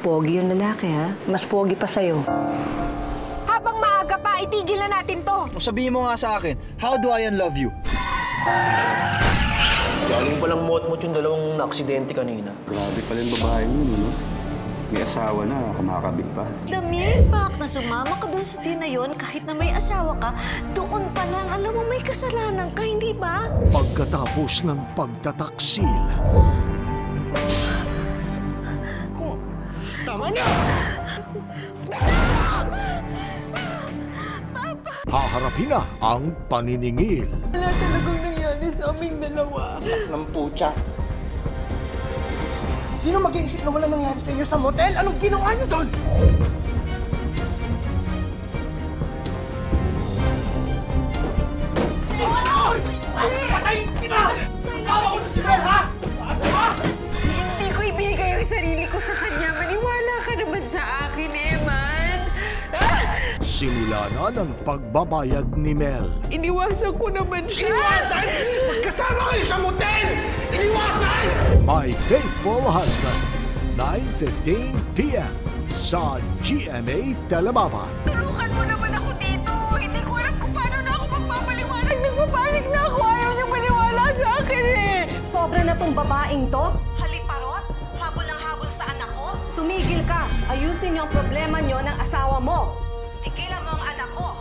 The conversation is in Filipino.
pogi yung lalaki, ha? Mas pogi pa sa'yo. Habang maaga pa, itigil na natin to. O sabihin mo nga sa akin, how do I unlove you? Galing palang mot-mot yung dalawang na-aksidente kanina. Grabe pala yung babae yun, ano? May asawa na, kumakabit pa. The mere fact na sumama ka doon sa din na yun, kahit na may asawa ka, doon pa lang alam mo may kasalanan ka, hindi ba? Pagkatapos ng pagtataksil. Tama na! Haharapin na ang paniningil. Wala talagang nangyari sa aming dalawa. Ng putya. Sino mag-iisip na walang nangyari sa inyo sa motel? Anong ginawa niyo doon? Hindi ko ibinigay ang sarili ko sa kanya. Maniwala ka naman sa akin, Eman. Simula na ng pagbabayad ni Mel. Iniwasan ko naman siya. Iniwasan? Magkasama kayo sa motel! Iniwasan! My Faithful Husband, 9:15 p.m. sa GMA Telebaba. Tulungan mo naman ako dito. Hindi ko alam kung paano na ako magpapaliwanag. Nagpapanik na ako. Ayaw niyang maniwala sa akin eh. Sobra na tong babaeng to? Haliparot? Habol ang habol sa anak ko? Tumigil ka. Ayusin niyo ang problema niyo ng asawa mo. Tigilan mo ang anak ko.